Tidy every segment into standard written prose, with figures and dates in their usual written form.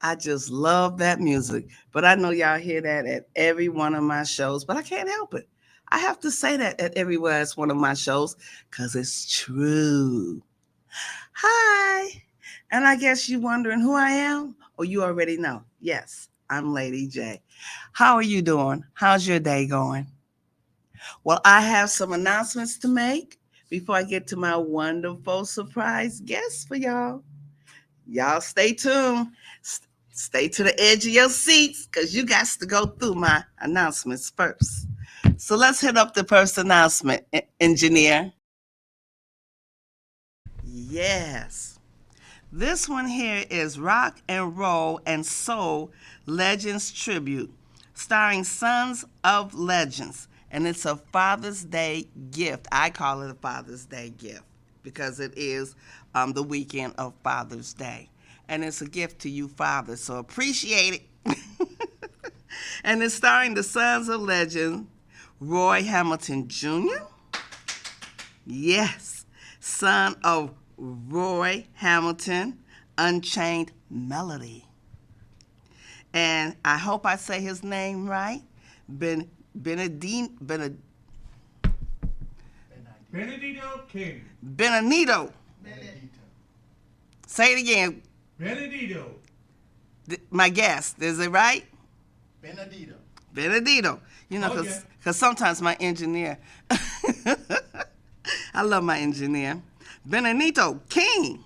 I just love that music. But I know y'all hear that at every one of my shows, but I can't help it. I have to say that at everywhere it's one of my shows because it's true. Hi. And I guess you're wondering who I am, or you already know. Yes, I'm Lady J. How are you doing? How's your day going? Well, I have some announcements to make before I get to my wonderful surprise guest for y'all. Y'all stay tuned. Stay to the edge of your seats because you got to go through my announcements first. So let's hit up the first announcement, engineer. Yes. This one here is Rock and Roll and Soul Legends Tribute, starring Sons of Legends. And it's a Father's Day gift. I call it a Father's Day gift because it is the weekend of Father's Day. And it's a gift to you fathers, so appreciate it. And it's starring the Sons of Legends, Roy Hamilton Jr., yes, son of Roy Hamilton, Unchained Melody. And I hope I say his name right. Benedito King. Benedito. Say it again. Benedito. My guess. Is it right? Benedito. You know, because sometimes my engineer, I love my engineer. Benedito King.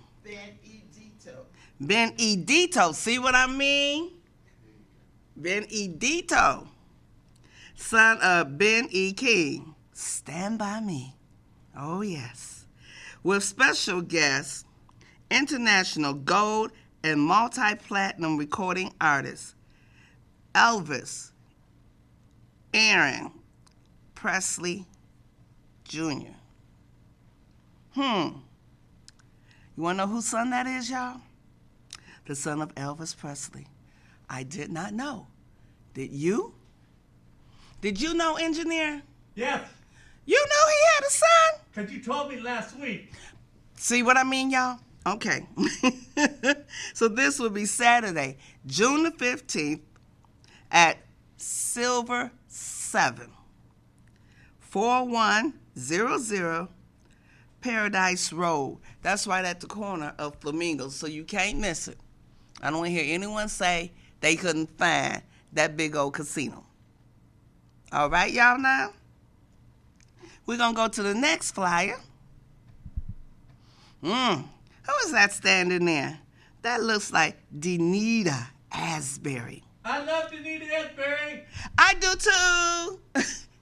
Benedito. See what I mean? Benedito. Son of Ben E. King. Stand by me. Oh, yes. With special guests, international gold and multi-platinum recording artist Elvis Aaron Presley Jr. You want to know whose son that is, y'all? The son of Elvis Presley. I did not know. Did you? Did you know, engineer? Yes. You know he had a son? Because you told me last week. See what I mean, y'all? Okay. So this will be Saturday, June the 15th at Silver 7, 4100 Paradise Road. That's right at the corner of Flamingos, so you can't miss it. I don't want to hear anyone say they couldn't find that big old casino. All right, y'all now? We're going to go to the next flyer. Who is that standing there? That looks like Denita Asbury. I love Denita Asbury. I do too.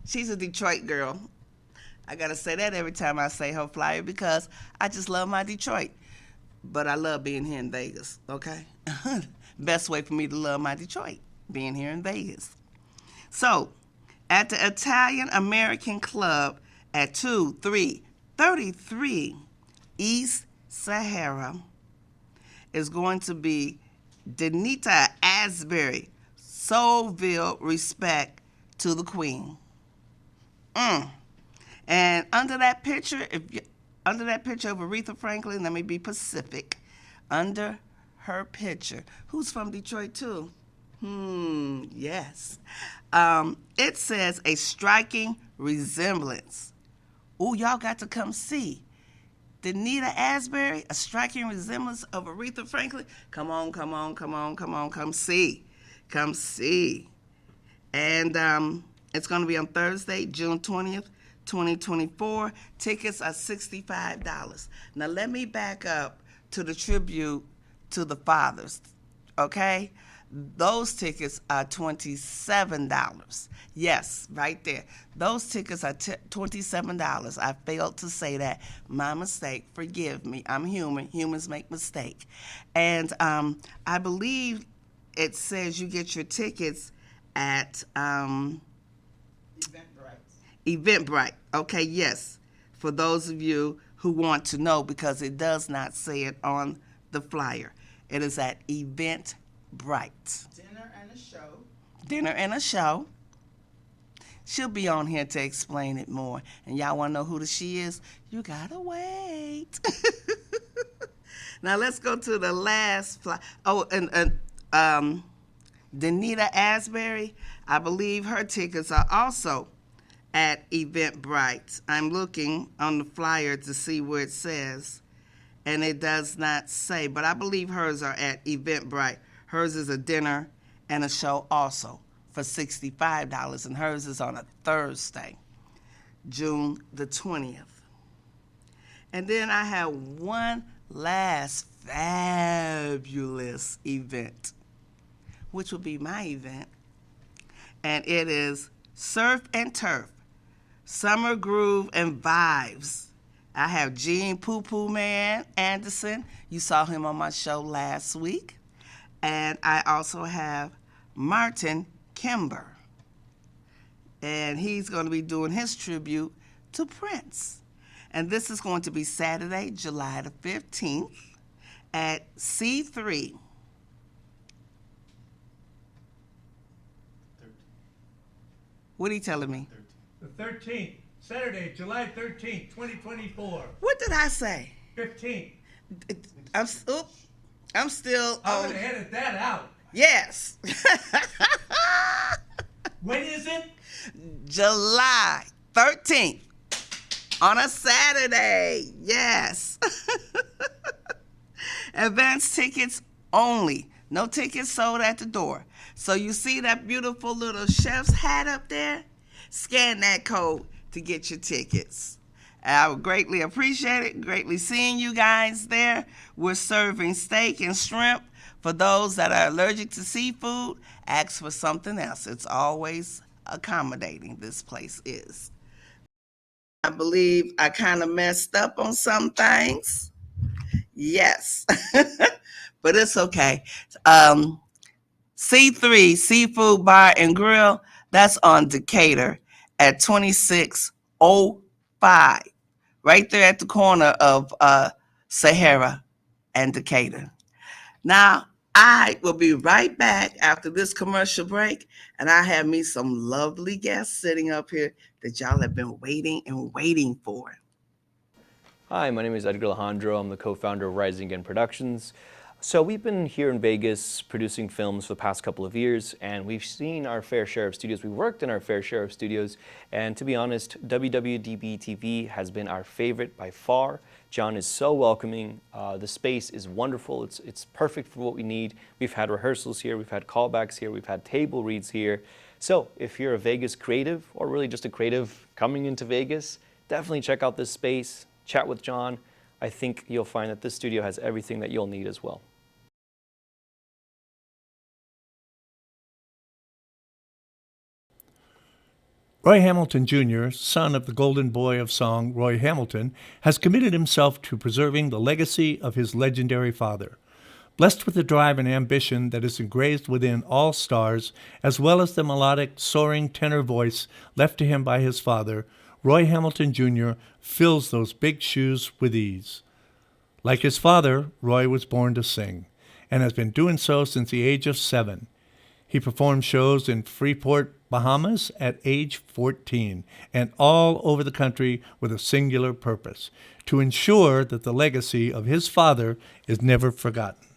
She's a Detroit girl. I got to say that every time I say her flyer because I just love my Detroit. But I love being here in Vegas, okay? Best way for me to love my Detroit, being here in Vegas. So, at the Italian American Club at 2333 East Sahara is going to be Denita Asbury, Soulville Respect to the Queen. And under that picture, under that picture of Aretha Franklin, let me be Pacific. Under her picture, who's from Detroit too? Yes. It says a striking resemblance. Ooh, y'all got to come see. Denita Asbury, a striking resemblance of Aretha Franklin. Come on, come see. Come see. And it's going to be on Thursday, June 20th, 2024. Tickets are $65. Now, let me back up to the tribute to the fathers, okay? Those tickets are $27. Yes, right there. Those tickets are $27. I failed to say that. My mistake. Forgive me. I'm human. Humans make mistakes. And I believe it says you get your tickets at Eventbrite. Okay, yes. For those of you who want to know, because it does not say it on the flyer. It is at Eventbrite. Dinner and a show. She'll be on here to explain it more. And y'all want to know who she is? You gotta wait. Now let's go to the last flyer. Oh, and Danita Asbury, I believe her tickets are also at Eventbrite. I'm looking on the flyer to see where it says, and it does not say, but I believe hers are at Eventbrite. Hers is a dinner and a show also for $65, and hers is on a Thursday, June the 20th. And then I have one last fabulous event, which will be my event, and it is Surf and Turf, Summer Groove and Vibes. I have Gene Poo Poo Man Anderson. You saw him on my show last week. And I also have Martin Kimber. And he's going to be doing his tribute to Prince. And this is going to be Saturday, July the 15th at C3. What are you telling me? The 13th, Saturday, July 13th, 2024. What did I say? 15th. I'm still I'm on. going to edit that out. Yes. When is it? July 13th on a Saturday. Yes. Advance tickets only. No tickets sold at the door. So you see that beautiful little chef's hat up there? Scan that code to get your tickets. I would greatly appreciate it. Greatly seeing you guys there. We're serving steak and shrimp. For those that are allergic to seafood, ask for something else. It's always accommodating, this place is. I believe I kind of messed up on some things. Yes. But it's okay. C3 Seafood Bar and Grill, that's on Decatur at 2605, right there at the corner of Sahara and Decatur. Now, I will be right back after this commercial break, and I have me some lovely guests sitting up here that y'all have been waiting for. Hi, my name is Edgar Alejandro. I'm the co-founder of Rising Again Productions. So we've been here in Vegas producing films for the past couple of years, and we've seen our fair share of studios. We've worked in our fair share of studios, and to be honest, WWDBTV has been our favorite by far. John is so welcoming. The space is wonderful. It's perfect for what we need. We've had rehearsals here. We've had callbacks here. We've had table reads here. So if you're a Vegas creative, or really just a creative coming into Vegas, definitely check out this space. Chat with John. I think you'll find that this studio has everything that you'll need as well. Roy Hamilton Jr., son of the golden boy of song, Roy Hamilton, has committed himself to preserving the legacy of his legendary father. Blessed with the drive and ambition that is engraved within all stars, as well as the melodic, soaring tenor voice left to him by his father, Roy Hamilton Jr. fills those big shoes with ease. Like his father, Roy was born to sing, and has been doing so since the age of 7. He performed shows in Freeport, Bahamas at age 14, and all over the country with a singular purpose, to ensure that the legacy of his father is never forgotten.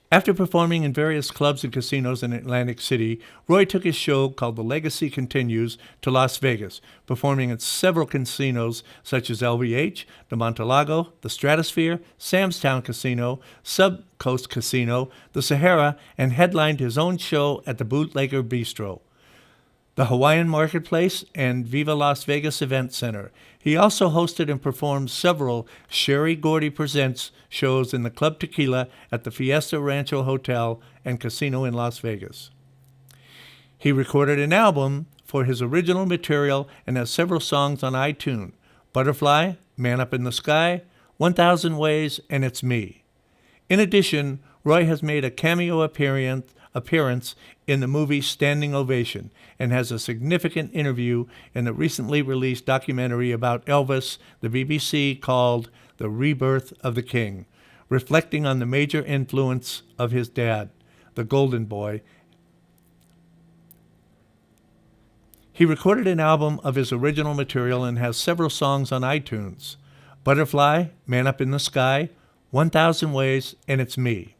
After performing in various clubs and casinos in Atlantic City, Roy took his show called The Legacy Continues to Las Vegas, performing at several casinos such as LVH, the Montelago, the Stratosphere, Sam's Town Casino, Subcoast Casino, the Sahara, and headlined his own show at the Bootlegger Bistro, the Hawaiian Marketplace, and Viva Las Vegas Event Center. He also hosted and performed several Sherry Gordy Presents shows in the Club Tequila at the Fiesta Rancho Hotel and Casino in Las Vegas. He recorded an album for his original material and has several songs on iTunes: Butterfly, Man Up in the Sky, 1,000 Ways, and It's Me. In addition, Roy has made a cameo appearance in the movie Standing Ovation and has a significant interview in the recently released documentary about Elvis, the BBC, called The Rebirth of the King, reflecting on the major influence of his dad, the Golden Boy. He recorded an album of his original material and has several songs on iTunes: Butterfly, Man Up in the Sky, 1,000 Ways, and It's Me.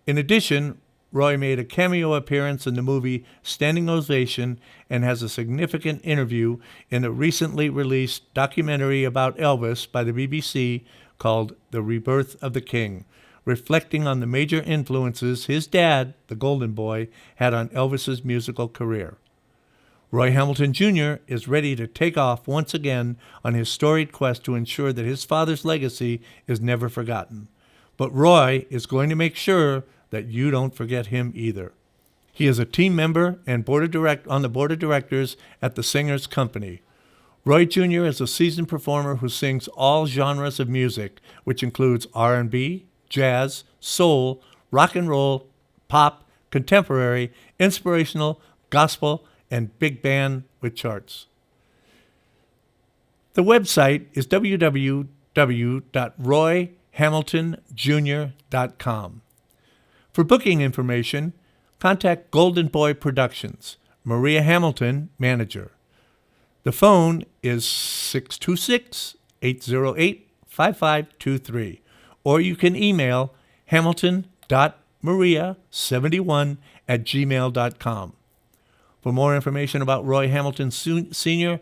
In addition, Roy made a cameo appearance in the movie Standing Ovation and has a significant interview in a recently released documentary about Elvis by the BBC called The Rebirth of the King, reflecting on the major influences his dad, the Golden Boy, had on Elvis's musical career. Roy Hamilton Jr. is ready to take off once again on his storied quest to ensure that his father's legacy is never forgotten. But Roy is going to make sure that you don't forget him either. He is a team member and on the board of directors at the Singers Company. Roy Jr. is a seasoned performer who sings all genres of music, which includes R&B, jazz, soul, rock and roll, pop, contemporary, inspirational, gospel, and big band with charts. The website is www.royhamiltonjr.com. For booking information, contact Golden Boy Productions, Maria Hamilton, manager. The phone is 626-808-5523, or you can email hamilton.maria71@gmail.com. For more information about Roy Hamilton Sr.,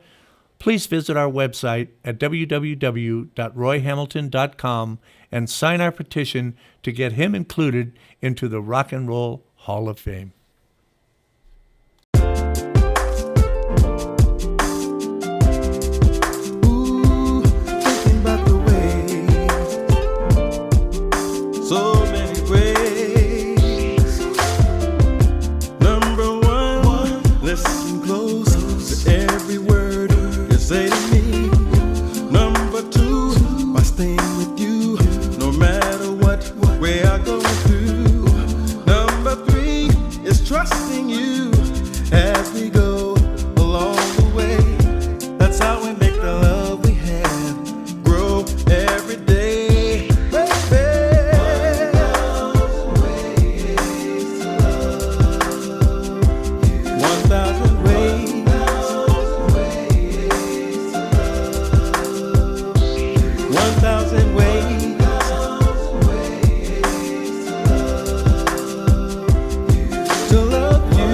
please visit our website at www.royhamilton.com and sign our petition to get him included into the Rock and Roll Hall of Fame. Thinking about the way, so many ways. Number one, listen close to every word you say to me. Number two, by staying with you, no matter what way I go through. Number three is trusting you as we go along the way. That's how we make the love we have grow every day, baby. 1,000 ways. 1,000 ways to love you.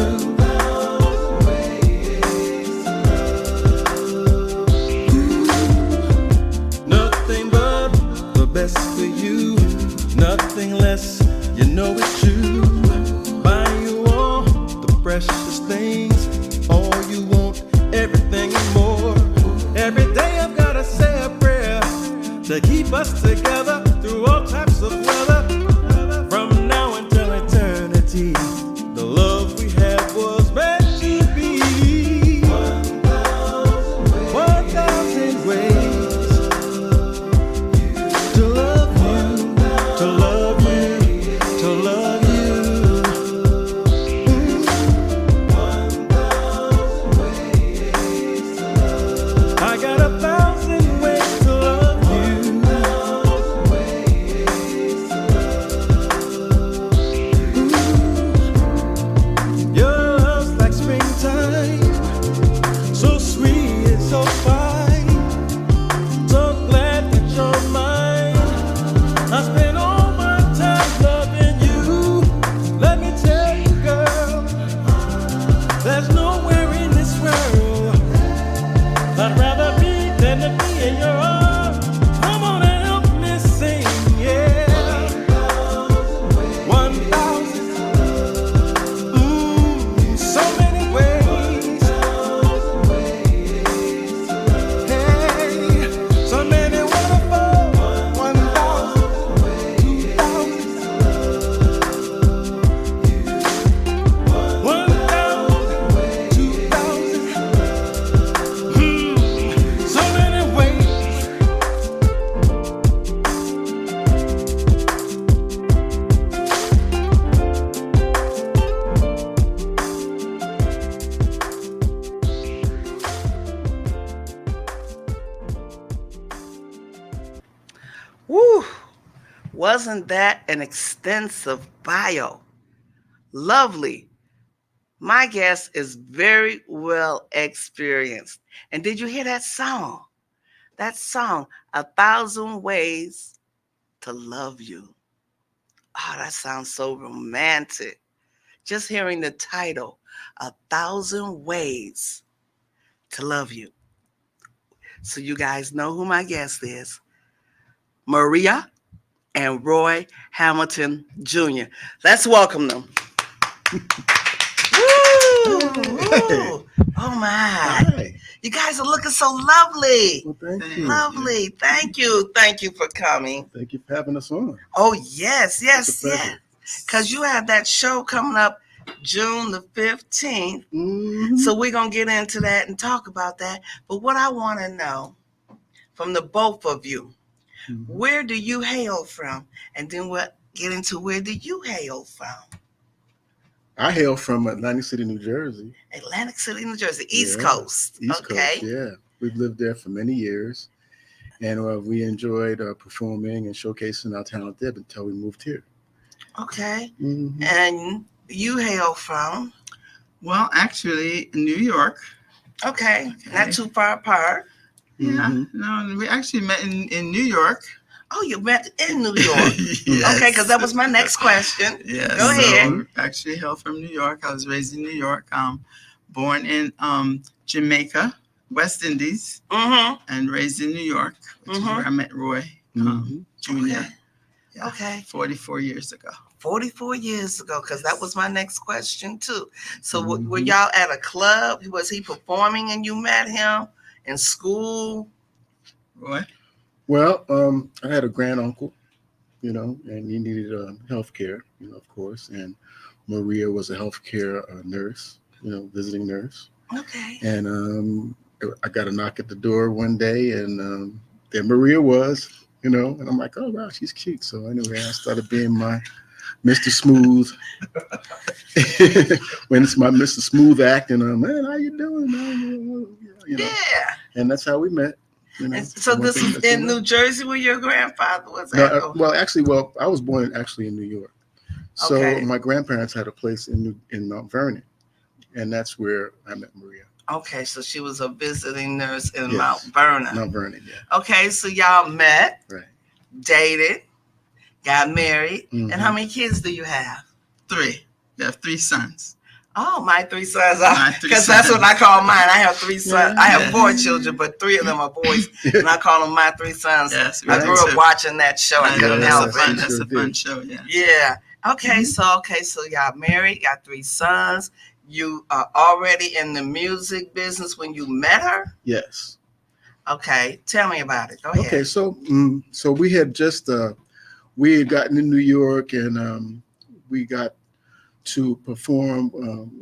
Nothing but the best for you, nothing less, you know it's true. Buy you all the precious things, all you want, everything and more. Every day I've gotta say a prayer to keep us together through all types of weather. From now until eternity, the love we had was meant to be. 1,000 ways to love you, to love you, to love you. 1,000 ways. I got 1,000 ways to love you. Your love's like springtime, so sweet and so fine. So glad that you're mine. I spend all my time loving you. Let me tell you, girl, there's nowhere in this world I'd rather be than to be in your arms. Come on and help me sing, yeah. 1,000, so many ways. Hey, so many wonderful. 1,000, 2,000, 1,000, 2,000. So many ways. Woo! Wasn't that an extensive bio? Lovely. My guest is very well experienced. And did you hear that song? That song, 1,000 Ways to Love You. Oh, that sounds so romantic. Just hearing the title, A Thousand Ways to Love You. So you guys know who my guest is. Maria and Roy Hamilton Jr. Let's welcome them. Woo! Woo! Oh my. Hi. You guys are looking so lovely. Well, thank you. Lovely. Thank you. Thank you for coming. Thank you for having us on. Oh, yes, It's a yes, pleasure. yes. Because you have that show coming up June the 15th. Mhm. So we're going to get into that and talk about that. But what I want to know from the both of you, Mhm. where do you hail from? And then we'll get into where do you hail from? I hail from Atlantic City, New Jersey. Atlantic City, New Jersey, East Yeah, Coast. East Okay. Coast, yeah. We've lived there for many years. And we enjoyed performing and showcasing our talent there until we moved here. Okay. Mhm. And you hail from? Well, actually, New York. Okay. Not too far apart. Yeah. Mhm. No, we actually met in New York. Oh, you met in New York. Yes. Okay, because that was my next question. Yes. Go ahead. So actually hail from New York. I was raised in New York. Born in Jamaica, West Indies, Mm-hmm. and raised in New York, which is where I met Roy Mhm. Jr. Okay. Yeah, Okay. 44 years ago. 44 years ago, because that was my next question, too. So were Mhm. y'all at a club? Was he performing and you met him in school? Roy? Well, I had a grand uncle, and he needed health care, of course. And Maria was a healthcare nurse, visiting nurse. Okay. And I got a knock at the door one day, and there Maria was, and I'm like, oh, wow, she's cute. So anyway, I started being my Mr. Smooth. When it's my Mr. Smooth acting, man, how you doing, man? Yeah. And that's how we met. And so One this thing is led to in New another. Jersey where your grandfather was No, at? well, I was born actually in New York. So Okay. my grandparents had a place in Mount Vernon, and that's where I met Maria. Okay, so she was a visiting nurse in Yes. Mount Vernon. Mount Vernon, yeah. Okay, so y'all met, Right. dated, got married. Mhm. And how many kids do you have? 3. You have 3 sons. Oh, my 3 sons. My 3 Because that's sons. what I call mine. I have 3 sons. I have Yeah. 4 children, but 3 of them are boys. And I call them my 3 sons. Yes, I we grew do up too. watching that show. I I couldn't know, Yeah, help that's a fun, it. that's sure a fun did. show, yeah. Yeah. Okay, so y'all married, got 3 sons. You are already in the music business when you met her? Yes. Okay, tell me about it. Go ahead. Okay, so we had just we had gotten to New York, and we got to perform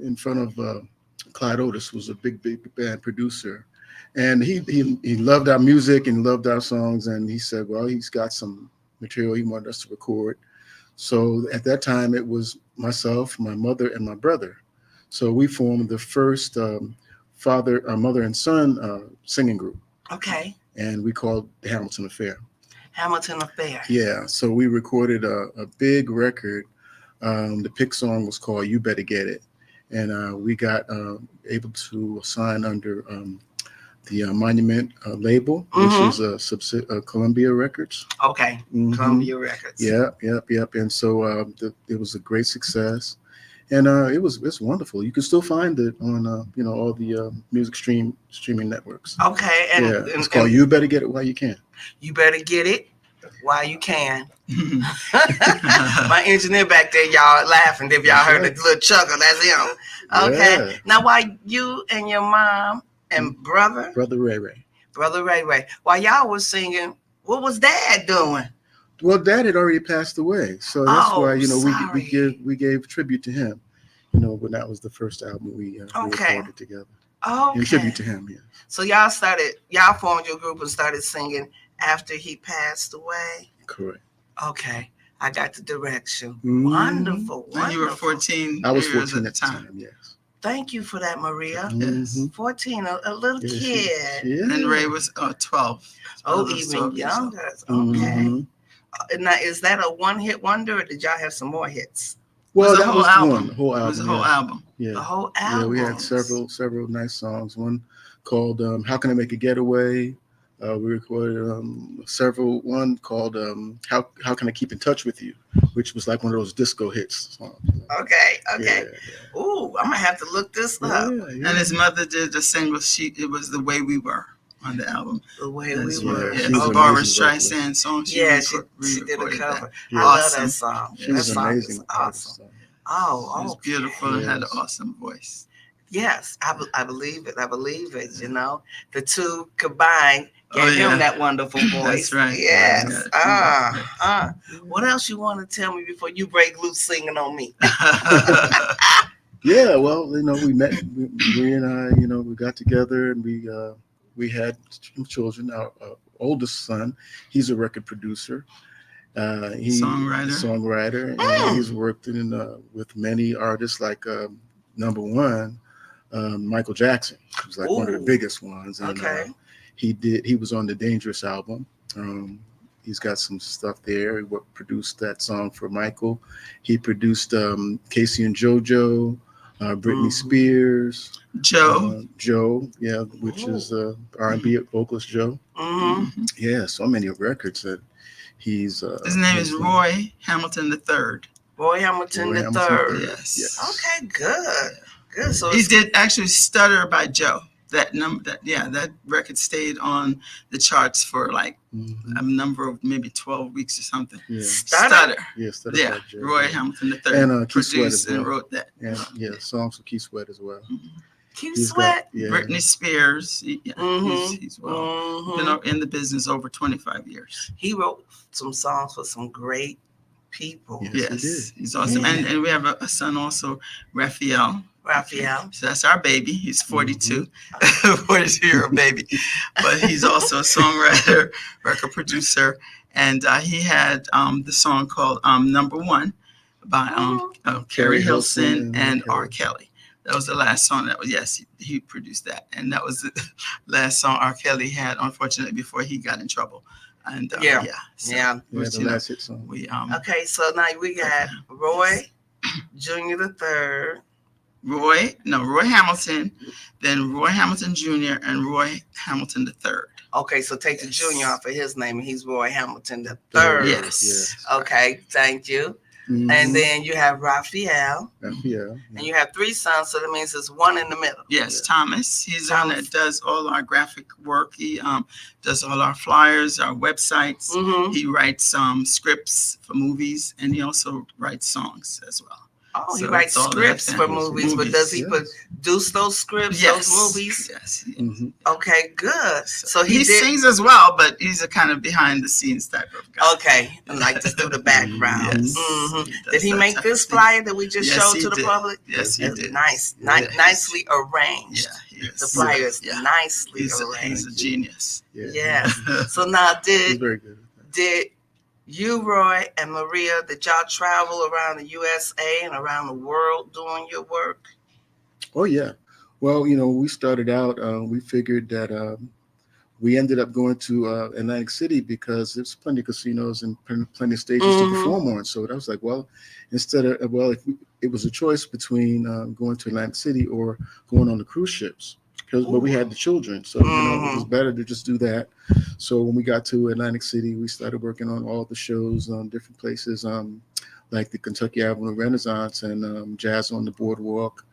in front of Clyde Otis, who was a big band producer, and he loved our music and loved our songs, and he said, well, he's got some material he wanted us to record. So at that time, it was myself, my mother, and my brother. So we formed the first mother and son singing group, Okay, and we called the Hamilton Affair. Hamilton Affair. Yeah, so we recorded a big record. The pick song was called "You Better Get It," and we got able to sign under the Monument label, which is Columbia Records. Okay, Mhm. Columbia Records. Yep. And so it was a great success, and it's wonderful. You can still find it on all the music streaming networks. Okay, and, Yeah, and, it's called and "You Better Get It While You Can." you better get it while you can. My engineer back there, y'all laughing. If y'all That's heard right. the little chuckle, that's him. Okay. Yeah. Now, while you and your mom and brother Brother Ray. Ray, while y'all was singing, what was Dad doing? Well, Dad had already passed away, so that's Oh, why sorry. we gave tribute to him. When that was the first album we Okay. recorded together Okay. in tribute to him. Yeah. So y'all formed your group and started singing after he passed away. Correct. Okay. I got the direction. Mhm. Wonderful. When you were Wonderful. 14 I was years 14 at the time. Yes. Thank you for that, Maria. Mhm. 14, a little Yeah, kid. Yeah. And Ray was 12. Oh, Brother was even 12 years old. younger. Okay. Mhm. Now, is that a one-hit wonder, or did y'all have some more hits? Well, It was a that whole was album. one. The whole album. It was a whole yeah. album. Yeah. The whole Yeah, album. we had several nice songs. One called "How Can I Make a Getaway," We recorded several. One called "How Can I Keep in Touch with You," which was like one of those disco hits songs. Okay. Yeah, Ooh, I'm gonna have to look this yeah, up. yeah. And his mother did the single. It was The Way We Were on the album. The way That's we were. Yeah, yeah, she's it's an Barbara amazing vocalist. Streisand song. Yeah, she did a re-recorded cover. that. Yeah. I love Awesome. that song. She That was song amazing. is awesome. artist. Oh, She was okay. beautiful and had an Yes. awesome voice. Yes, I believe it. I believe it. You know, the two combined Oh, gave yeah. him that wonderful voice. That's right. Yes. Yeah. What else you want to tell me before you break loose singing on me? Yeah, well, we met. We and I, we got together and we had children. Our oldest son, he's a record producer. Songwriter, and he's worked with many artists like number one, Michael Jackson, who's like one of the Ooh. biggest ones. And Okay. he was on the Dangerous album. He's got some stuff there. He produced that song for Michael. He produced Casey and JoJo, Britney Spears, Joe, yeah, which is R&B vocalist Joe. Mm-hmm. Yeah, so many records that he's. His name is Roy Hamilton III. Roy Hamilton the third. Yes. Okay, good. Good. So He did actually Stutter by Joe. That record stayed on the charts for like a number of maybe 12 weeks or something. Yeah, Stutter. yeah, Stutter Yeah, by Joe, Roy yeah. Hamilton III And Keith Sweat produced as well. and wrote that. And yeah, songs for Keith Sweat as well. Keith He's Sweat. got, yeah. Britney Spears. He's Mhm. been in the business over 25 years. He wrote some songs for some great people. Yes, he Yes, did. he's awesome. Yeah. And we have a son also, Raphael. Raphael. So that's our baby. He's 42, 42-year-old baby. But he's also a songwriter, record producer. And he had the song called Number One by Carrie Hilson and R. Kelly. That was the last song that was, yes, he produced that. And that was the last song R. Kelly had, unfortunately, before he got in trouble. And So, Yeah, which, the last hit song. we Okay, so now we got Roy Jr. the third. Roy Hamilton, then Roy Hamilton Jr. and Roy Hamilton III. Okay, so take the junior off of his name, and he's Roy Hamilton the third. Yes. Okay, thank you. And then you have Raphael, Raphael. and you have three sons, so that means there's one in the middle. Yes, Thomas. He's the one that does all our graphic work. He does all our flyers, our websites. Mm-hmm. He writes scripts for movies, and he also writes songs as well. Oh, he So writes that's all scripts that for happens. movies, but does he Yes. produce those scripts, Yes. those movies? Yes. Mhm. Okay, good. So he he did. sings as well, but he's a kind of behind the scenes type of guy. Okay, and like just do the background. Yes. Mhm. He does Did he that make type this of thing. flyer that we just Yes, showed he to the did. public? Yes, he It's did. nice, Yeah. nicely arranged. Yeah, he is. The flyer is Yeah. nicely He's arranged. a genius. Yeah. Yes. So now, He's very good. did you, Roy, and Maria, did y'all travel around the USA and around the world doing your work? Oh yeah. Well, we started out. We figured that we ended up going to Atlantic City because there's plenty of casinos and plenty of stages to perform on. So I was like, well, it was a choice between going to Atlantic City or going on the cruise ships. But we had the children, so it was better to just do that. So when we got to Atlantic City, we started working on all the shows on different places, like the Kentucky Avenue Renaissance and Jazz on the Boardwalk.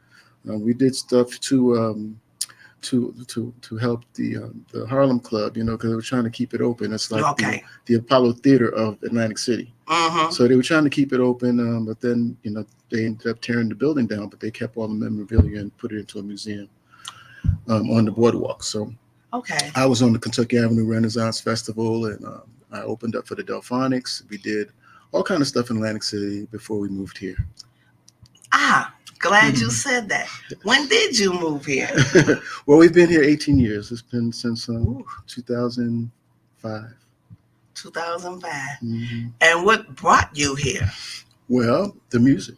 We did stuff to help the Harlem Club, because they were trying to keep it open. It's like the Apollo Theater of Atlantic City. Mm-hmm. So they were trying to keep it open, but then they ended up tearing the building down, but they kept all the memorabilia and put it into a museum. On the boardwalk. So I was on the Kentucky Avenue Renaissance Festival, and I opened up for the Delphonics. We did all kind of stuff in Atlantic City before we moved here. Glad you said that. When did you move here? Well, we've been here 18 years. It's been since 2005. 2005. Mm-hmm. And what brought you here? Well, the music.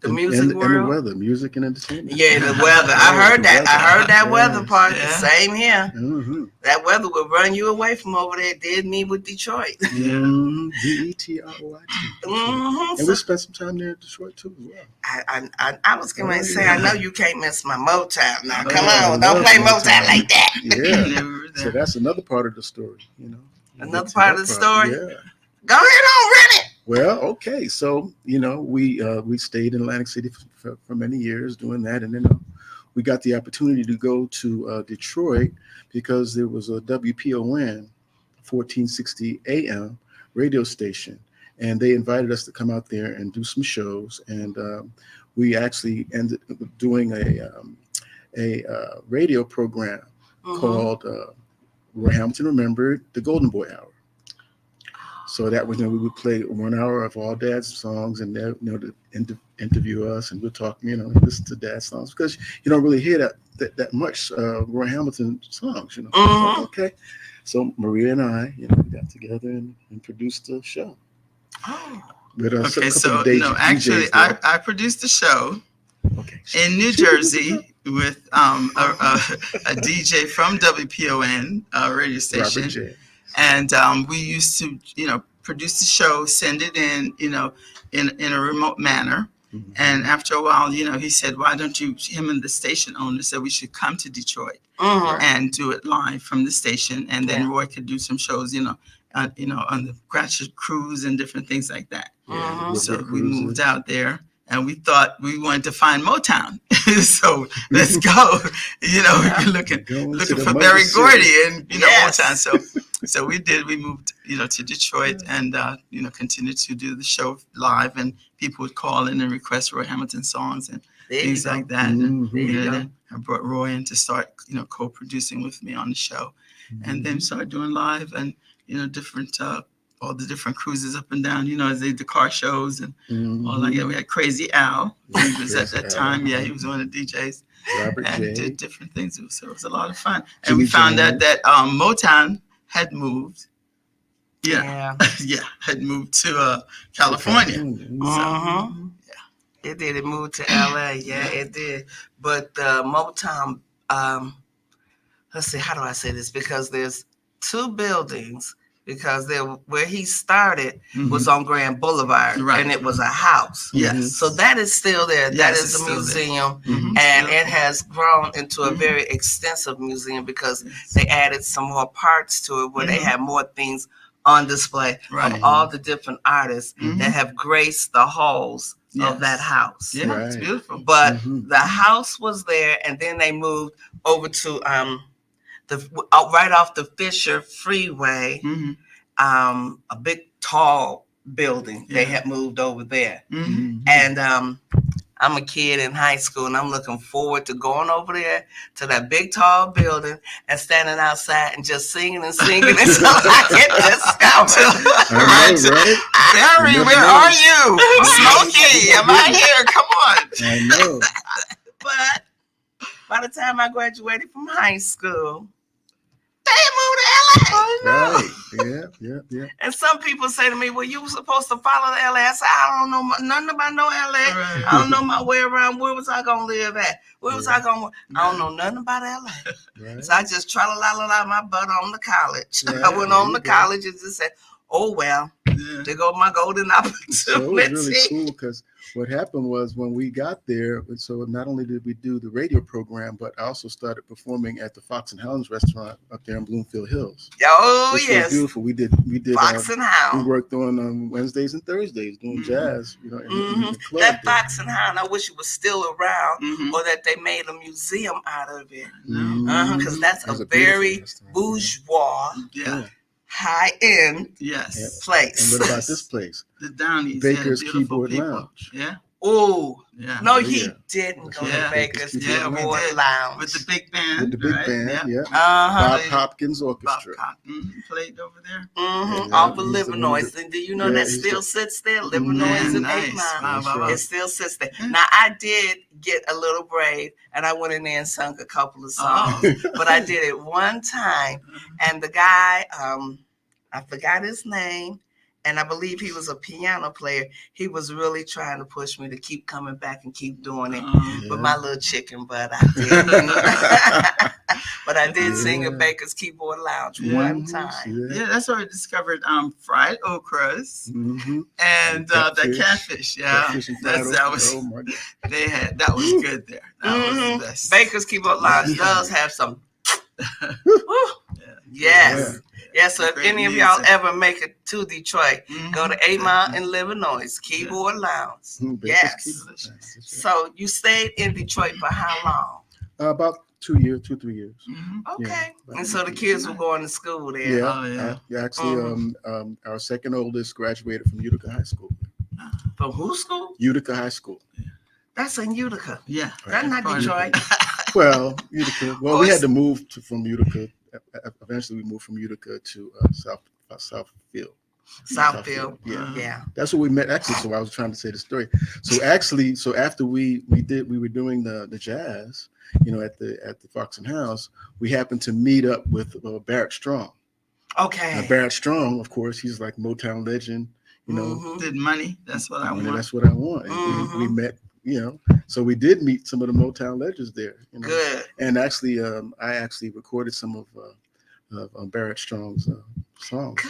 The music and world. the weather, music and entertainment. Yeah, the weather. I heard that. I heard that weather part. Yeah. The same here. Mm-hmm. That weather will run you away from over there. It did me with Detroit. Mm-hmm. Detroit. Mm-hmm. And we spent some time there in Detroit too as well. I was going to say, I know you can't miss my Motown. Now, come I on, don't love play Motown like that. Yeah. Never So there. that's another part of the story, you know. Another That's part of the story? Yeah. Go ahead on, run it. Well, okay. So, you know, we stayed in Atlantic City for many years doing that. And then we got the opportunity to go to Detroit because there was a WPON 1460 AM radio station. And they invited us to come out there and do some shows. And we actually ended up doing a radio program called Roy Hamilton Remembered, the Golden Boy Hour. So that was, we would play 1 hour of all Dad's songs, and they, to interview us, and we'll talk, listen to Dad's songs, because you don't really hear that much Roy Hamilton songs, So, okay. So Maria and I, we got together and produced the show. Oh. With Okay, so no, actually, I produced the show in New Jersey with a DJ from WPON radio station. Robert J. And we used to, produce the show, send it in, in a remote manner. Mm-hmm. And after a while, he said, why don't you, him and the station owner said we should come to Detroit and do it live from the station. And then Roy could do some shows, on the Graduate Cruise and different things like that. So we moved out there. And we thought we wanted to find Motown. So let's go. Looking for Berry Gordy and, Motown. So we did. We moved, to Detroit and, continued to do the show live. And people would call in and request Roy Hamilton songs and things like that. Mm-hmm. And then I brought Roy in to start, co-producing with me on the show. Mm-hmm. And then started doing live and, different all the different cruises up and down, as they did the car shows and all like that. We had Crazy Al. He was at that time. Yeah, he was one of the DJs. Robert and J. did different things. So it was a lot of fun. And Jimmy we found Jam. out that Motown had moved. Yeah. Had moved to California. It did. It moved to LA. Yeah, it did. But Motown, let's see, how do I say this? Because there's two buildings. Because where he started was on Grand Boulevard, and it was a house. Yes. So that is still there. Yes, that is it's a still museum, Mhm. and it has grown into a very extensive museum because they added some more parts to it where they have more things on display of all the different artists that have graced the halls of that house. Yeah, it's beautiful. But the house was there, and then they moved over to right off the Fisher Freeway, a big tall building. They had moved over there. And I'm a kid in high school, and I'm looking forward to going over there to that big tall building and standing outside and just singing until I get discovered. Barry, where are you? Smokey, am I here? Come on. I know. But by the time I graduated from high school, they moved to LA. Right. Yeah. And some people say to me, well, you were supposed to follow the LA. I said, I don't know nothing about no LA. Right. I don't know my way around. Where was I going to live at? Where was I going to I don't know nothing about LA. Right. So I just tra-la-la-la my butt on to college. Right. I went on to college and just said, oh, well, there go my golden opportunity. So it was really cool because what happened was when we got there, so not only did we do the radio program, but I also started performing at the Fox and Hounds restaurant up there in Bloomfield Hills. Oh, which yes. was beautiful. We did Fox and Hound. We worked on Wednesdays and Thursdays doing jazz, in the club. That there. Fox and Hound, I wish it was still around or that they made a museum out of it. Because that's It was a beautiful very restaurant. bourgeois, Yeah. high-end Yes. place. And what about this place? The Downies. Baker's beautiful Keyboard people. Lounge. Yeah. Oh, Yeah. no, Oh, he yeah. didn't go Yeah. to Baker's Yeah, we Keyboard did. Lounge. With the big band. With the big right? band, yeah. Uh-huh. Bob Hopkins Bob Orchestra. Cotton played over there. Mm-hmm. Yeah, Off of he's the Livernois. one that- And do you know that he's still the- sits there? Livernois and 8 Mile. Wow. It still sits there. Now, I did get a little brave, and I went in there and sung a couple of songs. But I did it one time, and the guy, I forgot his name, and I believe he was a piano player. He was really trying to push me to keep coming back and keep doing it. But my little chicken butt, I did. But I did sing at Baker's Keyboard Lounge one time. Yeah, that's where I discovered fried okras and the catfish. Yeah, Catfish and fried that okra. was Oh my God. that was good there. That was the best. Baker's Keyboard Lounge does have some. Woo. Yes. Yeah, so if Great any of music. y'all ever make it to Detroit, go to 8 Mile in Illinois, Keyboard Lounge. Baker's Yes. Keyboard. So you stayed in Detroit for how long? About 2 years, 2-3 years. Okay. Yeah. And so the kids were going to school there. Yeah. Oh, yeah. Actually, our second oldest graduated from Utica High School. From who school? Utica High School. That's in Utica. Yeah, That's not Detroit. Well, Utica. Well, we had to move from Utica. Eventually, we moved from Utica to Southfield. Southfield. Yeah. Yeah. That's where we met. Actually, so I was trying to say the story. So after we were doing the jazz, at the Fox and House, we happened to meet up with Barrett Strong. Okay. Now, Barrett Strong, of course, he's like Motown legend. Did money? That's what I want. That's what I want. And we met. So we did meet some of the Motown legends there. Good. And actually, I actually recorded some of Barrett Strong's songs.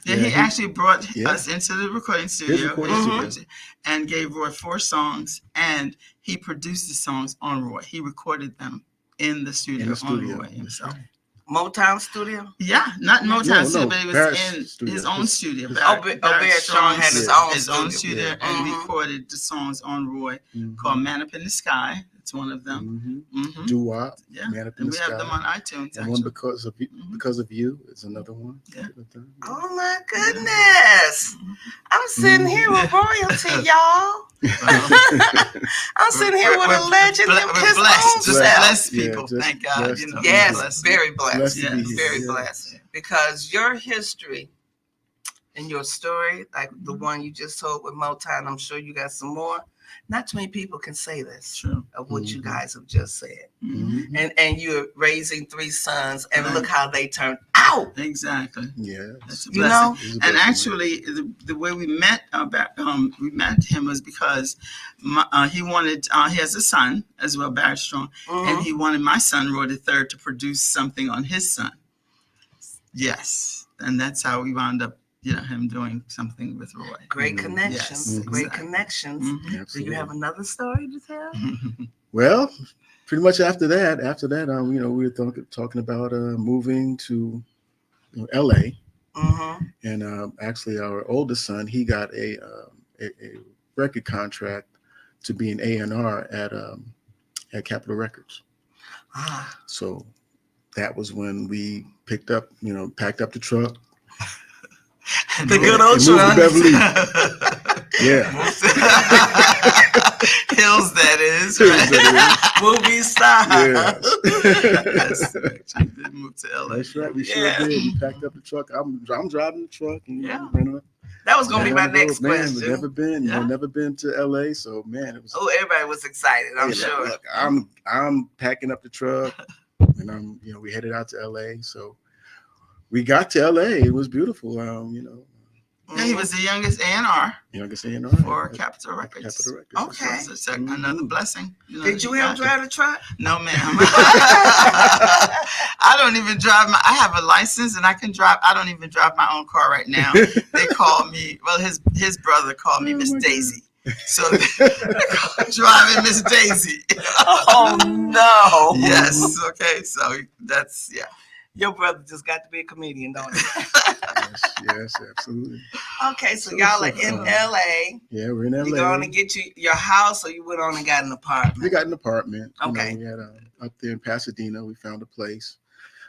Yeah, he actually brought us into the recording studio, recording studio. and gave Roy 4 songs, and he produced the songs on Roy. He recorded them in the studio on Roy himself. Motown studio? Yeah, not Motown studio, No, but it was Barrett's in studio. his own studio. Barrett Strong had his own studio, and recorded the songs on Roy called Man Up in the Sky. It's one of them. Doo-wop, Yeah, Man Up in and the we have Sky. them on iTunes. And one because of you is another one. Yeah. Oh my goodness. I'm sitting here with royalty, y'all. I'm sitting here with a legend We're of his blessed, own just self. blessed people. just Thank God. blessed to be Yes, blessed. very blessed. Blessed to be Yes. here. Very Yeah. blessed. Because your history and your story, like the one you just told with Motown, I'm sure you got some more. Not too many people can say this True. of what you guys have just said. Mhm. And you're raising 3 sons, and look how they turned out. Exactly. Yeah. That's a You blessing. know? It's a And blessing. actually, the way we met him was because he wanted he has a son as well, Barrett Strong, and he wanted my son Roy III to produce something on his son. Yes, and that's how we wound up, him doing something with Roy. Great connections. Yes, Great exactly. connections. Mhm. Do Absolutely. you have another story to tell? Well, pretty much after that, we were talking about moving to LA. And actually, our oldest son, he got a record contract to be an A&R at Capitol Records. Ah, So that was when we packed up the truck. the good old and moved to truck. Beverly. Yeah. Hills, that is. Right? Movie star. Yes. We did move to LA. That's right. We sure Yeah. did. We packed up the truck. I'm driving the truck. And Yeah. running up. That was gonna be my next Man, question. we've never been, Yeah. never been to LA. So man, it was. Oh, everybody was excited, I'm Yeah, sure. Look, I'm packing up the truck, and we headed out to LA. So we got to LA. It was beautiful. Yeah, he was the youngest A&R Youngest A&R for Capitol Records. Capitol Records. Okay. So it's another blessing. Did you ever drive the truck? No, ma'am. I don't even drive I have a license and I can drive. I don't even drive my own car right now. They call me, well, his brother called me Oh, Miss my Daisy. So they're driving Miss Daisy. Oh no. Yes. Okay. So that's, yeah. Your brother just got to be a comedian, don't he? Yes, absolutely. Okay, so So y'all are fun. in LA. Yeah, we're in LA. You going to get your house, or you went on and got an We apartment? got an apartment. Okay. We had up there in Pasadena. We found a place,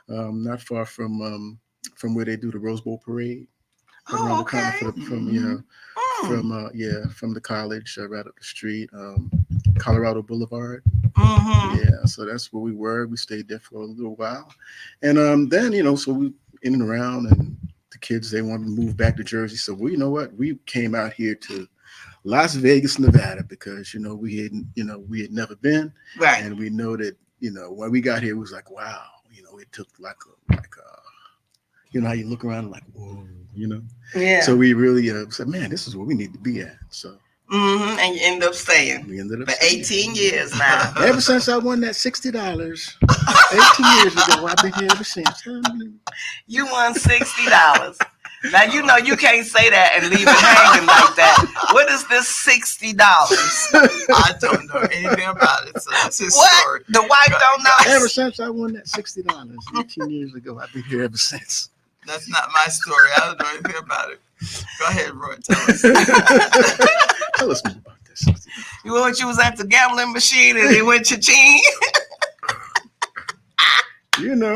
not far from where they do the Rose Bowl parade. Right Oh, around the okay. corner from the college right up the street, Colorado Boulevard. Mm-hmm. Yeah, so that's where we were. We stayed there for a little while, and then so we in and around, and the kids, they wanted to move back to Jersey. So we, we came out here to Las Vegas, Nevada, because we had never been, Right. and we know that when we got here, it was like, wow, it took like You know how you look around and like, whoa, you know. Yeah. So we really said, man, this is where we need to be at. So And you end up staying we ended up for staying. 18 years now. Ever since I won that $60, 18 years ago, I've been here ever since. You won $60. Now you know you can't say that and leave it hanging like that. What is this $60? I don't know anything about it, so that's his story. The wife don't know. Ever since I won that $60 18 years ago, I've been here ever since. That's not my story. I don't know anything about it. Go ahead, Roy. Tell us. Tell us more about this. You was at the gambling machine and it went cha-ching. You know.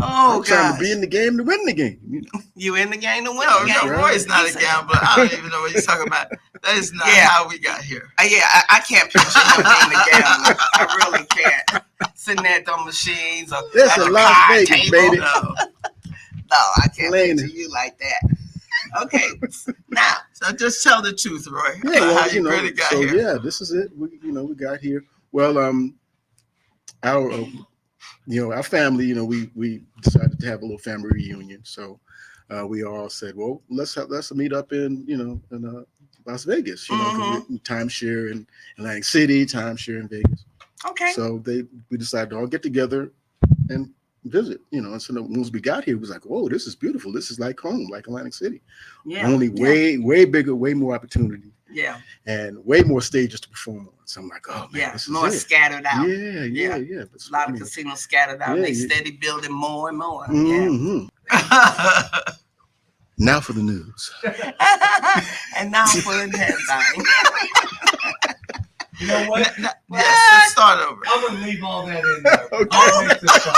Oh, I'm trying to God. be in the game to win the game. You know. You in the game to win No, the game. Roy's not a gambler. I don't even know what you're talking about. That is not how we got here. I can't picture him being a gambler. I really can't. Sitting at them machines or This at is the Las card Vegas, table. baby. No, I can't Lane. picture you like that. Okay, now. So just tell the truth, Roy. Yeah, well, how you know, really got so here. yeah, this is it. We got here. Well, our family, we decided to have a little family reunion. So we all said, well, let's meet up in Las Vegas, because we're in timeshare in Atlantic City, timeshare in Vegas. Okay. So we decided to all get together and visit, and so once we got here, it was like, oh, this is beautiful. This is like home, like Atlantic City. Yeah. Only way bigger, way more opportunity. Yeah. And way more stages to perform on. So I'm like, oh man, this is more it. scattered out. Yeah. But a lot of casinos scattered out. They steady building more and more. Mm-hmm. Now for the news. And now for the headline. You know what? Yes, let's start over. I'm going to leave all that in there. Okay. I'll make this up.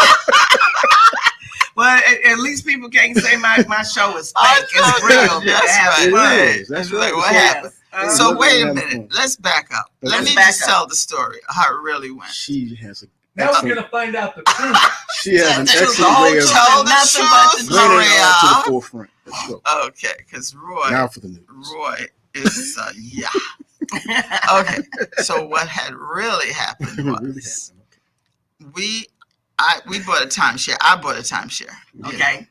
Well, at least people can't say my show is I fake. It's know real. that. That's Have right. fun. It is. That's right. What happened? Yes. So Look wait at a that minute. phone. Let's back up. Let Let's me back just up. tell the story, how it really went. She has Now we're going to find out the truth. she has an The truth, excellent the way whole of truth. Tell the Nothing but the truth, bringing it all to the Maria. forefront. Let's go. Okay, because Roy Now for the news. is Okay, so what had really happened What really was happened? we bought a timeshare. I bought a timeshare. Okay.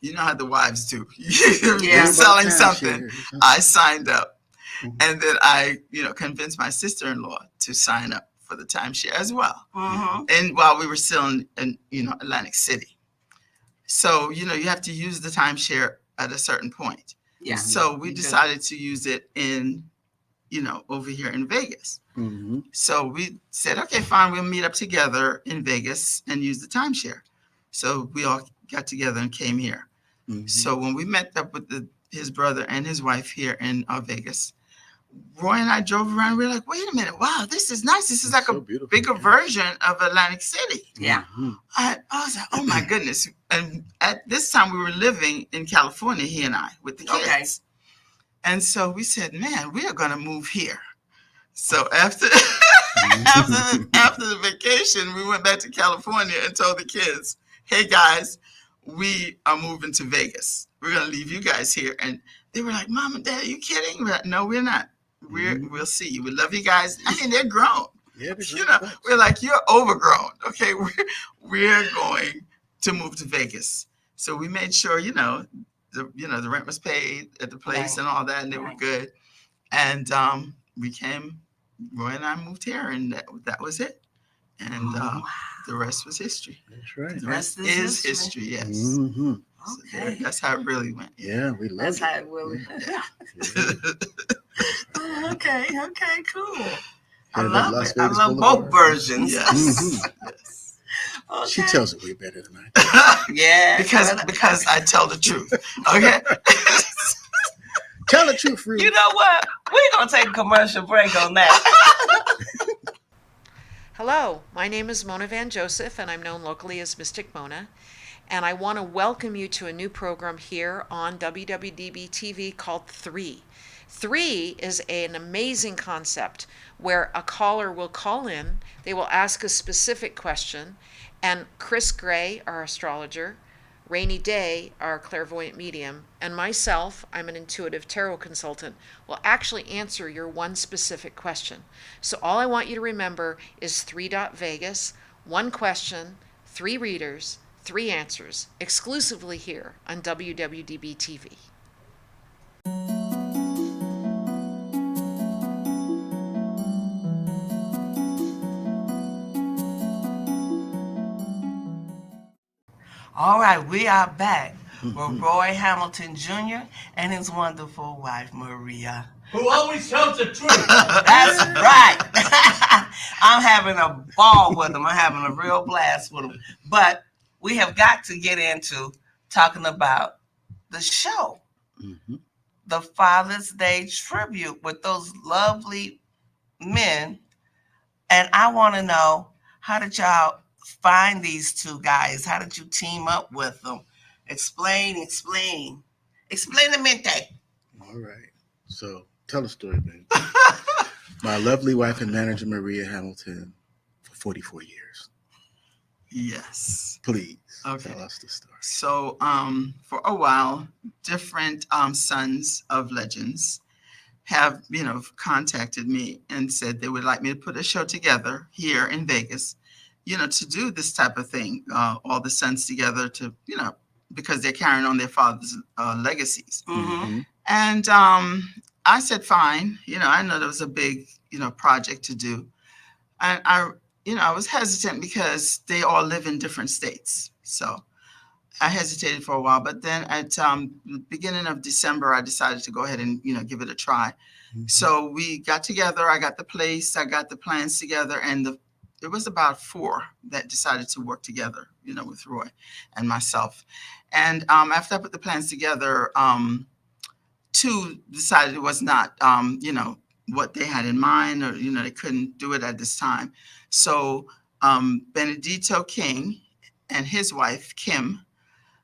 You know how the wives do. Yeah. You're selling Timeshare. something. I signed up, and then I, convinced my sister-in-law to sign up for the timeshare as well. Mm-hmm. And while we were still in Atlantic City, so you have to use the timeshare at a certain point. Yeah. So we decided to use it in, over here in Vegas. Mm-hmm. So we said, okay, fine, we'll meet up together in Vegas and use the timeshare. So we all got together and came here. Mm-hmm. So when we met up with his brother and his wife here in Vegas, Roy and I drove around. We were like, wait a minute, wow, this is nice. This is like so a beautiful. bigger version of Atlantic City. Yeah. Mm-hmm. I was like, oh my goodness. And at this time we were living in California, he and I, with the kids. Okay. And so we said, man, we are going to move here. So after after the vacation, we went back to California and told the kids, hey guys, we are moving to Vegas. We're going to leave you guys here. And they were like, Mom and Dad, are you kidding? We're like, no, we're not. We'll see you. We love you guys. I mean, they're grown. Yeah, We're like, you're overgrown. Okay, we're going to move to Vegas. So we made sure, the rent was paid at the place Right. and all that, and they were good. And Roy and I moved here, and that was it. And the rest was history. That's right. The rest is history. Yes. Mm-hmm. So Okay. that's how it really went. Yeah, we love That's it. how it will. Okay, cool. I Yeah, love Las it. I Vegas love Boulevard. both versions. Yes. Mhm. Yes. Okay. She tells it way better than I do. Yeah. because I tell the truth. Okay. Tell the truth, Ruth. You know what? We're going to take a commercial break on that. Hello, my name is Mona Van Joseph, and I'm known locally as Mystic Mona. And I want to welcome you to a new program here on WWDBTV called 3. 3 is an amazing concept where a caller will call in, they will ask a specific question, and Chris Gray, our astrologer, Rainy Day, our clairvoyant medium, and myself, I'm an intuitive tarot consultant, will actually answer your one specific question. So all I want you to remember is 3.Vegas, one question, 3 readers, Three Answers, exclusively here on WWDB TV. All right, we are back with Roy Hamilton Jr. and his wonderful wife, Maria. Who always tells the truth. That's right. I'm having a ball with him. I'm having a real blast with him. But we have got to get into talking about the show, the Father's Day tribute with those lovely men. And I want to know, how did y'all find these two guys? How did you team up with them? Explain. Explainamente. All right. So tell a story, baby. My lovely wife and manager, Maria Hamilton, for 44 years. Yes. Please Okay. tell us the story. So for a while, different sons of legends have, contacted me and said they would like me to put a show together here in Vegas, to do this type of thing, all the sons together to, because they're carrying on their father's legacies. And I said, fine. I know there was a big, project to do. And I was hesitant because they all live in different states. So I hesitated for a while, but then at the beginning of December, I decided to go ahead and, give it a try. So we got together, I got the place, I got the plans together, and there was about 4 that decided to work together, with Roy and myself. And after I put the plans together, 2 decided it was not, what they had in mind, or, they couldn't do it at this time. So Benedito King and his wife, Kim,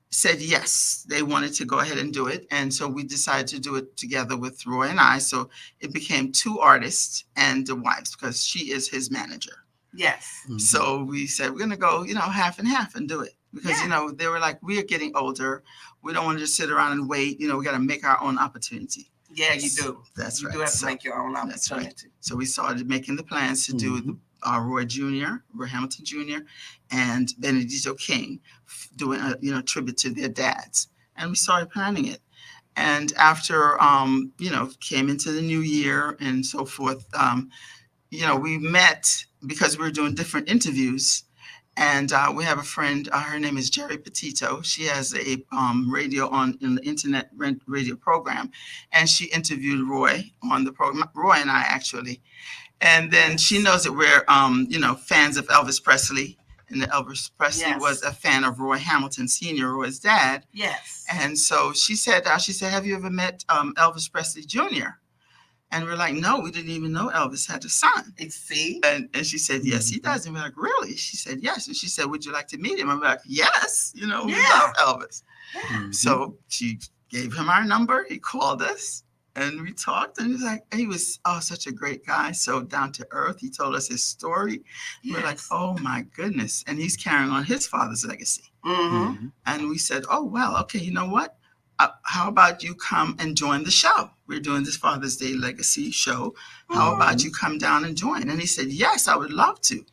said yes, they wanted to go ahead and do it. And so we decided to do it together with Roy and I. So it became 2 artists and the wives, because she is his manager. Yes. So we said, we're going to go, half and half and do it. Because, Yeah. They were like, we are getting older. We don't want to just sit around and wait. We got to make our own opportunity. Yeah, you do. That's You right. do have to So make your own that's right. opportunity. So we started making the plans to do Roy Hamilton Jr. and Benedito King doing a tribute to their dads. And we started planning it. And after, came into the new year and so forth, we met because we were doing different interviews. And we have a friend, her name is Jerry Petito. She has a radio on in the internet radio program. And she interviewed Roy on the program, Roy and I actually. And then she knows that we're, fans of Elvis Presley. And that Elvis Presley was a fan of Roy Hamilton Sr., Roy's dad. Yes. And so she said, have you ever met Elvis Presley Jr.? And we're like, no, we didn't even know Elvis had a son. See? And she said, yes, he does. And we're like, really? She said, yes. And she said, would you like to meet him? I'm like, yes. We love Elvis. So she gave him our number. He called us and we talked. And he was such a great guy. So down to earth. He told us his story. Yes. We're like, oh my goodness. And he's carrying on his father's legacy. And we said, oh, well, okay, you know what? How about you come and join the show? We're doing this Father's Day Legacy show. How about you come down and join? And he said, yes, I would love to.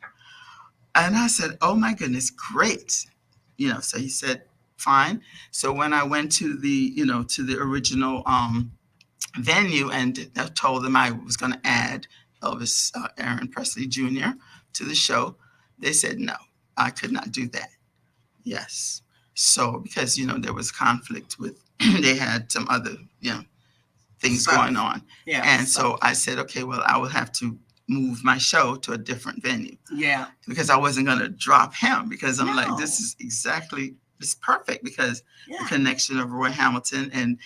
And I said, oh my goodness, great. So he said, fine. So when I went to the, to the original venue and I told them I was going to add Elvis Aaron Presley Jr. to the show, they said, no, I could not do that. Yes. So because, there was conflict with, they had some other, things going on. Yeah. And so I said, okay, well, I will have to move my show to a different venue. Yeah. Because I wasn't going to drop him because I'm like, this is perfect because the connection of Roy Hamilton and,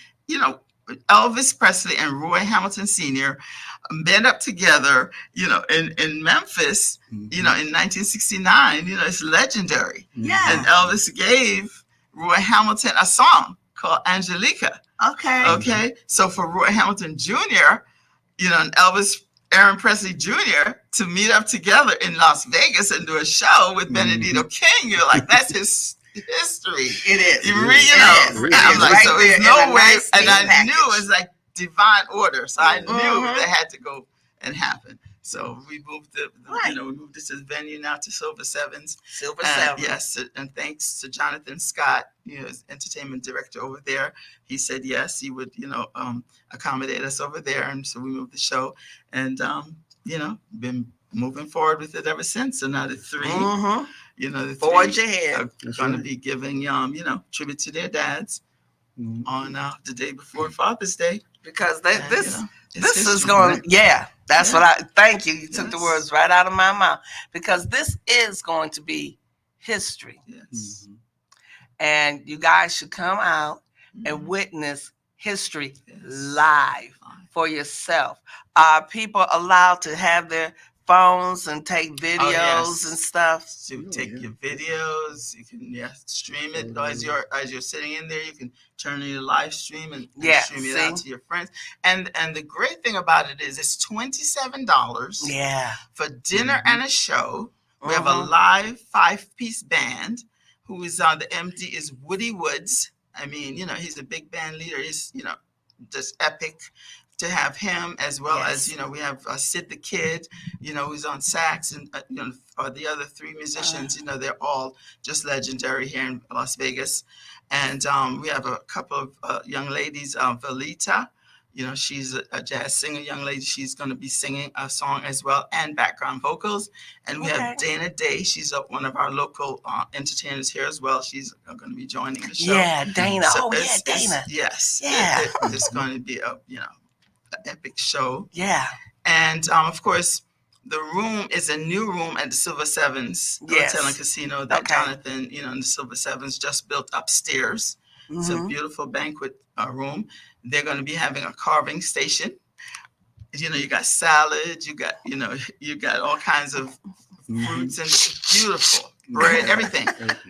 Elvis Presley and Roy Hamilton Sr. met up together, in Memphis, in 1969, it's legendary. Yeah. And Elvis gave Roy Hamilton a song called Angelica. Okay. So for Roy Hamilton Jr., and Elvis Aaron Presley Jr. to meet up together in Las Vegas and do a show with Benedito King, you're like, that's his history. It is. I'm like, so there's no way. And I knew it was like divine order. So I knew that had to go and happen. So we moved Right. we moved it to the venue now to Silver Sevens. Silver Seven. Yes, and thanks to Jonathan Scott, as entertainment director over there. He said yes, he would, accommodate us over there, and so we moved the show, and been moving forward with it ever since. So now the three, Mm-hmm. The Forge three ahead. are going to be giving, tribute to their dads on the day before Father's Day. Because And, this is history. going, yeah, that's Yeah. what thank you. You took the Yes. words right out of my mouth. Because this is going to be history. Yes. And you guys should come out and Mhm. witness history Yes. live for yourself. Are people allowed to have their phones and take videos yes. and stuff? To Oh, take yeah. your videos, you can stream it as you're sitting in there. You can turn on your live stream and stream it out see? to your friends. And the great thing about it is it's $27 Yeah. for dinner and a show. We have a Mhm. live 5-piece band who is on the MD is Woody Woods. I mean, he's a big band leader. He's just epic to have him, as well as we have Sid the Kid, who's on sax, and or the other three musicians. They're all just legendary here in Las Vegas. And we have a couple of young ladies, Valita. She's a jazz singer, young lady. She's going to be singing a song as well and background vocals. And we have Dana Day. She's one of our local entertainers here as well. She's going to be joining the show. Yeah, Dana. So Dana. Yes. Yeah. It's going to be an epic show. Yeah. And of course, the room is a new room at the Silver Sevens Hotel and Casino that Jonathan, in the Silver Sevens just built upstairs. It's a beautiful banquet room. They're going to be having a carving station. You got salad, you got all kinds of fruits, and it's beautiful. Bread, everything.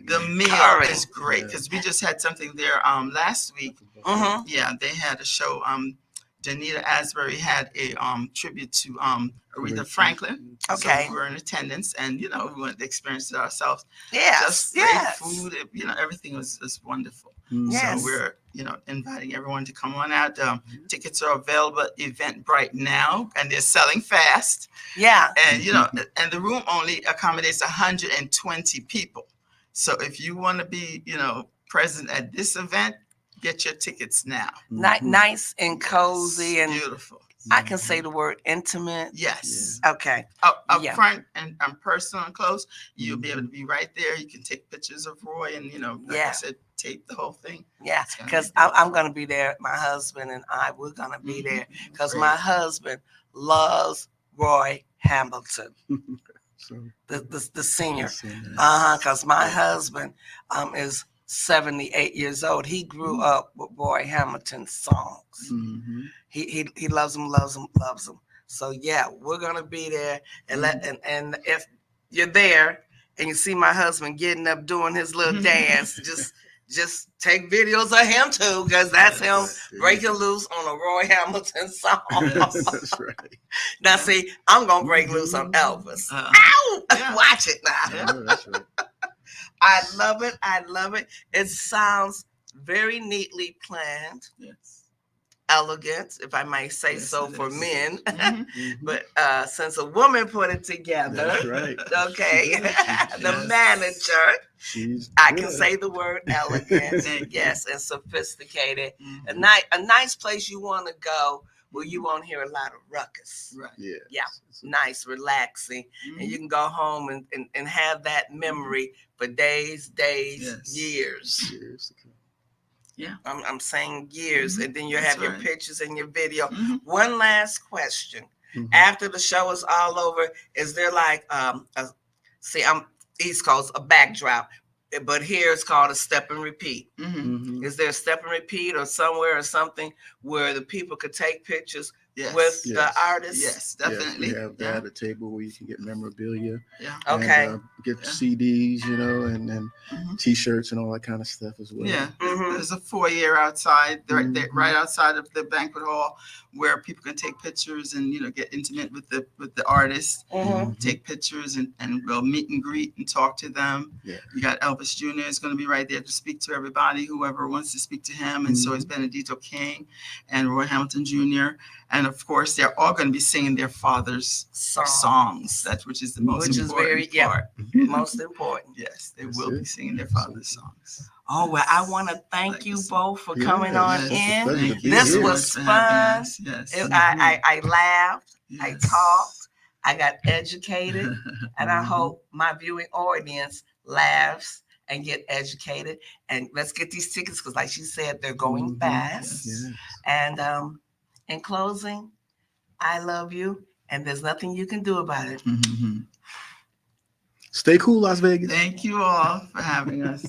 The meal is great because we just had something there last week. Yeah, they had a show. Danita Asbury had a tribute to Aretha Franklin. So we were in attendance, and we wanted to experience it ourselves. Just great food. Everything was wonderful. So we're inviting everyone to come on out. Tickets are available at Eventbrite now, and they're selling fast. Yeah. And and the room only accommodates 120 people. So if you want to be present at this event, get your tickets now. Nice and cozy and beautiful. I can say the word intimate. Yes. Okay. Up front and personal and close, you'll be able to be right there. You can take pictures of Roy and like I said, tape the whole thing. Yeah, because I'm going to be there. My husband and we're going to be there because my husband loves Roy Hamilton, the singer. Because my husband is 78 years old. He grew up with Roy Hamilton's songs. He loves them. So yeah, we're gonna be there, and and if you're there and you see my husband getting up doing his little dance, just take videos of him too, because that's him breaking loose on a Roy Hamilton song. That's right. Now see, I'm gonna break loose on Elvis. Ow! Watch it now. Yeah, that's right. I love it. It sounds very neatly planned. Yes. Elegant, if I might say so, for men. But since a woman put it together, that's right. Okay, the manager, I can say the word elegant, and sophisticated. A nice place you want to go where you won't hear a lot of ruckus. Right. Yeah, nice, relaxing, and you can go home and have that memory for days, years. Yeah, I'm saying years, and then you have your pictures and your video. One last question: after the show is all over, is there like I'm East Coast, a backdrop, but here it's called a step and repeat. Is there a step and repeat or somewhere or something where the people could take pictures with the artists? Yes, definitely. Yes, we have that, a table where you can get memorabilia. Yeah. Okay. And, get CDs, and T-shirts and all that kind of stuff as well. Yeah. There's a foyer outside, right outside of the banquet hall, where people can take pictures and get intimate with the artists. Take pictures and we'll meet and greet and talk to them. Yeah. You got Elvis Jr. is going to be right there to speak to everybody, whoever wants to speak to him, and so is Benedito King and Roy Hamilton Jr. And and of course, they're all going to be singing their father's songs. Which is the most important part. Most important. Yes, they will be singing their father's songs. Oh, well, I want to thank you both for coming on It's a in. pleasure to be This here. was For having fun. us. Yes. I laughed, I Yes. talked, I got educated, and I hope my viewing audience laughs and get educated. And let's get these tickets because, like she said, they're going fast. Yes. And in closing, I love you, and there's nothing you can do about it. Mhm. Stay cool, Las Vegas. Thank you all for having us.